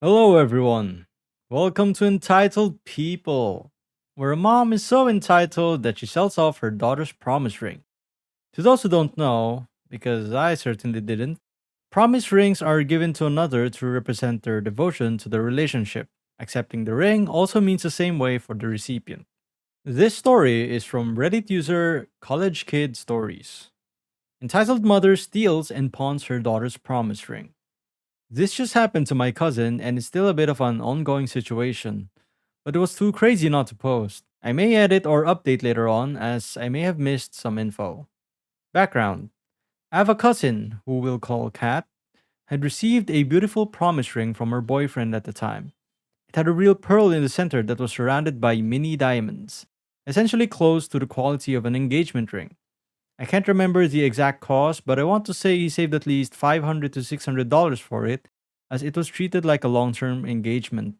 Hello, everyone. Welcome to Entitled People, where a mom is so entitled that she sells off her daughter's promise ring. To those who don't know, because I certainly didn't, promise rings are given to another to represent their devotion to the relationship. Accepting the ring also means the same way for the recipient. This story is from Reddit user College Kid Stories. Entitled Mother steals and pawns her daughter's promise ring. This just happened to my cousin, and it's still a bit of an ongoing situation. But it was too crazy not to post. I may edit or update later on, as I may have missed some info. Background: I have a cousin, who we'll call Kat, had received a beautiful promise ring from her boyfriend at the time. It had a real pearl in the center that was surrounded by mini diamonds, essentially close to the quality of an engagement ring. I can't remember the exact cost, but I want to say he saved at least $500 to $600 for it, as it was treated like a long term engagement.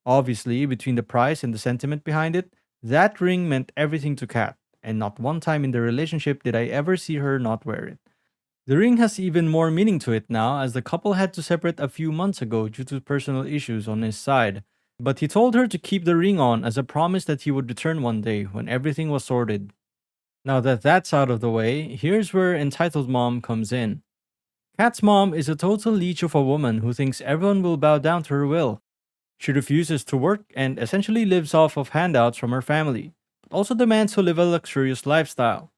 Obviously, between the price and the sentiment behind it, that ring meant everything to Kat, and not one time in the relationship did I ever see her not wear it. The ring has even more meaning to it now, as the couple had to separate a few months ago due to personal issues on his side. But he told her to keep the ring on as a promise that he would return one day when everything was sorted. Now that that's out of the way, here's where entitled mom comes in. Kat's mom is a total leech of a woman who thinks everyone will bow down to her will. She refuses to work and essentially lives off of handouts from her family, but also demands to live a luxurious lifestyle.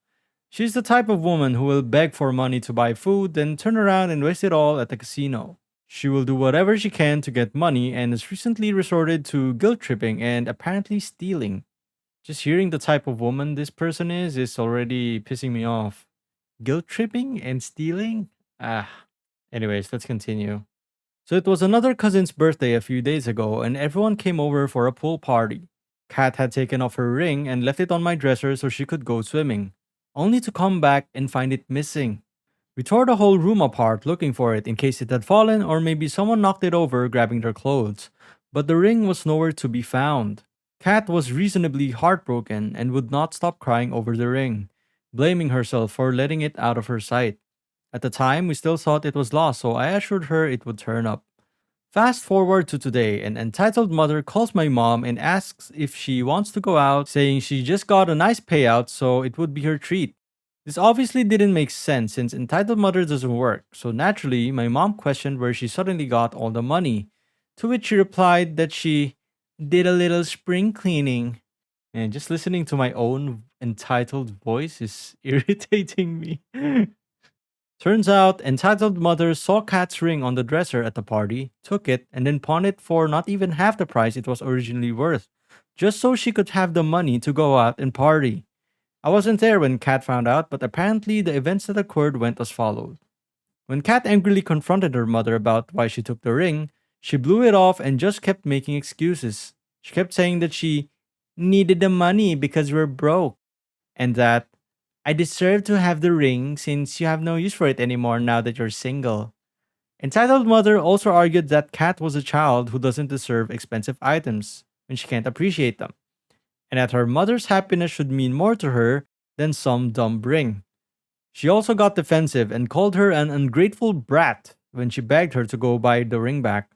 She's the type of woman who will beg for money to buy food, then turn around and waste it all at the casino. She will do whatever she can to get money and has recently resorted to guilt tripping and apparently stealing. Just hearing the type of woman this person is already pissing me off. Guilt tripping and stealing? Ah. Anyways, let's continue. So it was another cousin's birthday a few days ago, and everyone came over for a pool party. Kat had taken off her ring and left it on my dresser so she could go swimming, only to come back and find it missing. We tore the whole room apart looking for it in case it had fallen or maybe someone knocked it over grabbing their clothes, but the ring was nowhere to be found. Kat was reasonably heartbroken and would not stop crying over the ring, blaming herself for letting it out of her sight. At the time, we still thought it was lost, so I assured her it would turn up. Fast forward to today, an entitled mother calls my mom and asks if she wants to go out, saying she just got a nice payout, so it would be her treat. This obviously didn't make sense since entitled mother doesn't work, so naturally, my mom questioned where she suddenly got all the money. To which she replied that she did a little spring cleaning. And just listening to my own entitled voice is irritating me. Turns out, entitled mother saw Kat's ring on the dresser at the party, took it, and then pawned it for not even half the price it was originally worth, just so she could have the money to go out and party. I wasn't there when Kat found out, but apparently the events that occurred went as followed. When Kat angrily confronted her mother about why she took the ring, she blew it off and just kept making excuses. She kept saying that she needed the money because we're broke, and that I deserve to have the ring since you have no use for it anymore now that you're single. Entitled Mother also argued that Kat was a child who doesn't deserve expensive items when she can't appreciate them, and that her mother's happiness should mean more to her than some dumb ring. She also got defensive and called her an ungrateful brat when she begged her to go buy the ring back.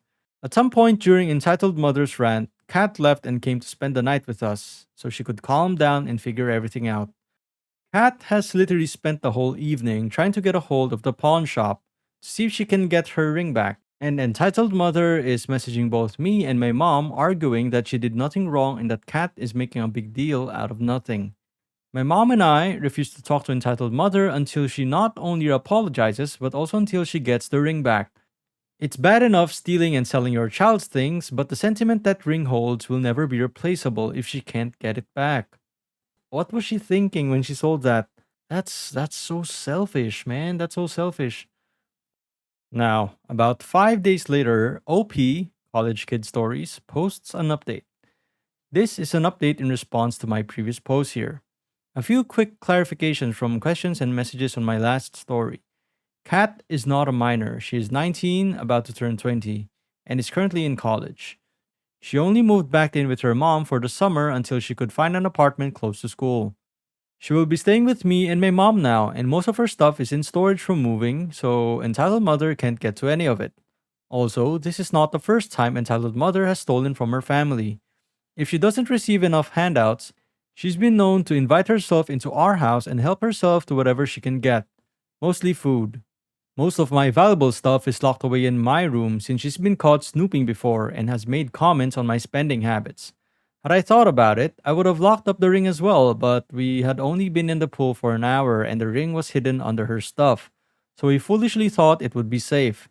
At some point during Entitled Mother's rant, Kat left and came to spend the night with us so she could calm down and figure everything out. Kat has literally spent the whole evening trying to get a hold of the pawn shop to see if she can get her ring back. And Entitled Mother is messaging both me and my mom, arguing that she did nothing wrong and that Kat is making a big deal out of nothing. My mom and I refuse to talk to Entitled Mother until she not only apologizes, but also until she gets the ring back. It's bad enough stealing and selling your child's things, but the sentiment that ring holds will never be replaceable if she can't get it back. What was she thinking when she sold that? That's so selfish, man. That's so selfish. Now, about 5 days later, OP, College Kid Stories, posts an update. This is an update in response to my previous post here. A few quick clarifications from questions and messages on my last story. Kat is not a minor. She is 19, about to turn 20, and is currently in college. She only moved back in with her mom for the summer until she could find an apartment close to school. She will be staying with me and my mom now, and most of her stuff is in storage from moving, so entitled mother can't get to any of it. Also, this is not the first time entitled mother has stolen from her family. If she doesn't receive enough handouts, she's been known to invite herself into our house and help herself to whatever she can get, mostly food. Most of my valuable stuff is locked away in my room since she's been caught snooping before and has made comments on my spending habits. Had I thought about it, I would have locked up the ring as well, but we had only been in the pool for an hour and the ring was hidden under her stuff, so we foolishly thought it would be safe.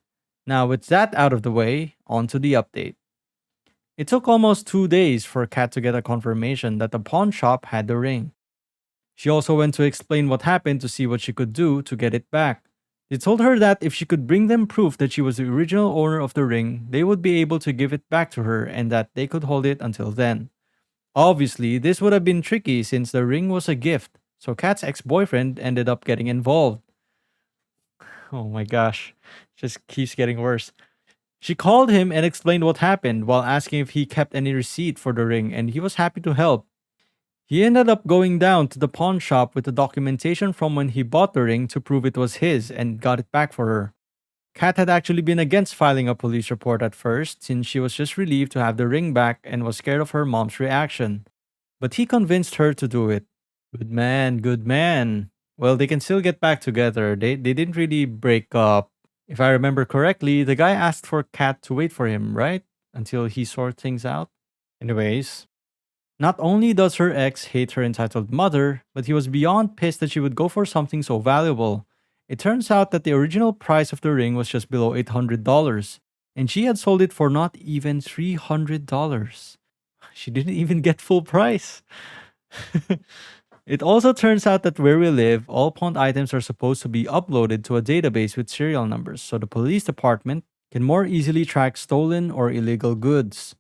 Now, with that out of the way, on to the update. It took almost 2 days for Kat to get a confirmation that the pawn shop had the ring. She also went to explain what happened to see what she could do to get it back. They told her that if she could bring them proof that she was the original owner of the ring, they would be able to give it back to her and that they could hold it until then. Obviously, this would have been tricky since the ring was a gift, so Kat's ex boyfriend ended up getting involved. Oh my gosh, just keeps getting worse. She called him and explained what happened while asking if he kept any receipt for the ring, and he was happy to help. He ended up going down to the pawn shop with the documentation from when he bought the ring to prove it was his and got it back for her. Kat had actually been against filing a police report at first since she was just relieved to have the ring back and was scared of her mom's reaction. But he convinced her to do it. Good man, good man. Well, they can still get back together. They didn't really break up. If I remember correctly, the guy asked for Kat to wait for him, right? Until he sorted things out. Anyways, not only does her ex hate her entitled mother, but he was beyond pissed that she would go for something so valuable. It turns out that the original price of the ring was just below $800, and she had sold it for not even $300. She didn't even get full price. It also turns out that where we live, all pawned items are supposed to be uploaded to a database with serial numbers so the police department can more easily track stolen or illegal goods.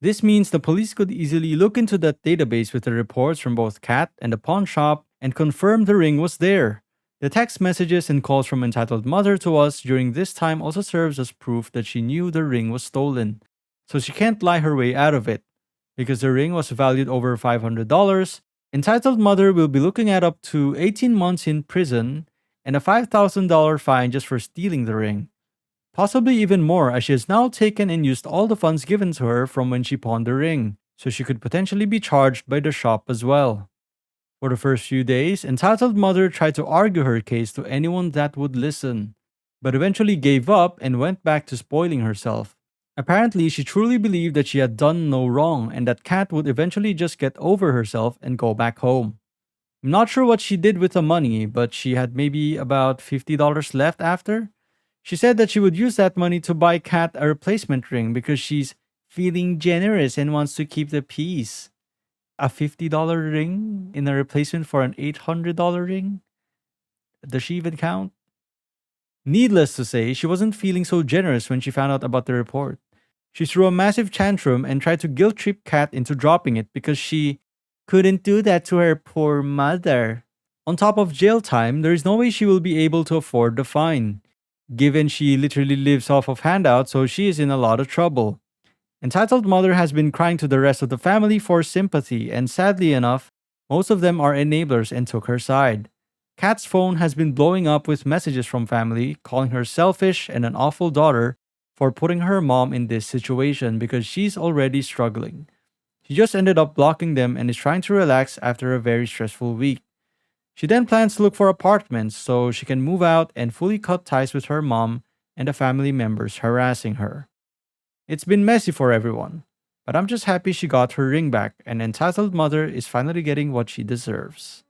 This means the police could easily look into that database with the reports from both Kat and the pawn shop and confirm the ring was there. The text messages and calls from entitled mother to us during this time also serves as proof that she knew the ring was stolen. So she can't lie her way out of it. Because the ring was valued over $500, entitled mother will be looking at up to 18 months in prison and a $5,000 fine just for stealing the ring. Possibly even more, as she has now taken and used all the funds given to her from when she pawned the ring, so she could potentially be charged by the shop as well. For the first few days, entitled mother tried to argue her case to anyone that would listen, but eventually gave up and went back to spoiling herself. Apparently, she truly believed that she had done no wrong and that Kat would eventually just get over herself and go back home. I'm not sure what she did with the money, but she had maybe about $50 left after. She said that she would use that money to buy Kat a replacement ring because she's feeling generous and wants to keep the peace. A $50 ring in a replacement for an $800 ring? Does she even count? Needless to say, she wasn't feeling so generous when she found out about the report. She threw a massive tantrum and tried to guilt trip Kat into dropping it because she couldn't do that to her poor mother. On top of jail time, there is no way she will be able to afford the fine, given she literally lives off of handouts, so she is in a lot of trouble. Entitled mother has been crying to the rest of the family for sympathy, and sadly enough, most of them are enablers and took her side. Kat's phone has been blowing up with messages from family calling her selfish and an awful daughter for putting her mom in this situation because she's already struggling. She just ended up blocking them and is trying to relax after a very stressful week. She then plans to look for apartments so she can move out and fully cut ties with her mom and the family members harassing her. It's been messy for everyone, but I'm just happy she got her ring back and entitled mother is finally getting what she deserves.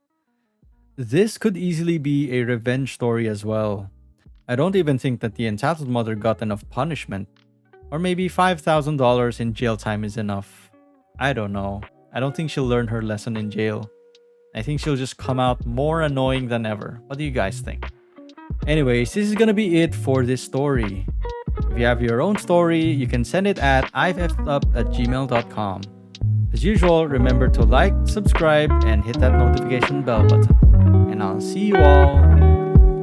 This could easily be a revenge story as well. I don't even think that the entitled mother got enough punishment. Or maybe $5,000 in jail time is enough. I don't know. I don't think she'll learn her lesson in jail. I think she'll just come out more annoying than ever. What do you guys think? Anyways, this is gonna be it for this story. If you have your own story, you can send it at iveeffedup@gmail.com. As usual, remember to like, subscribe, and hit that notification bell button. And I'll see you all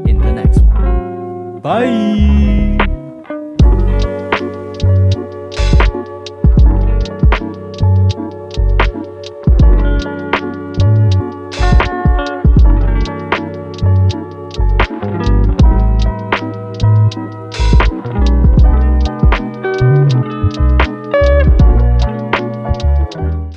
in the next one. Bye!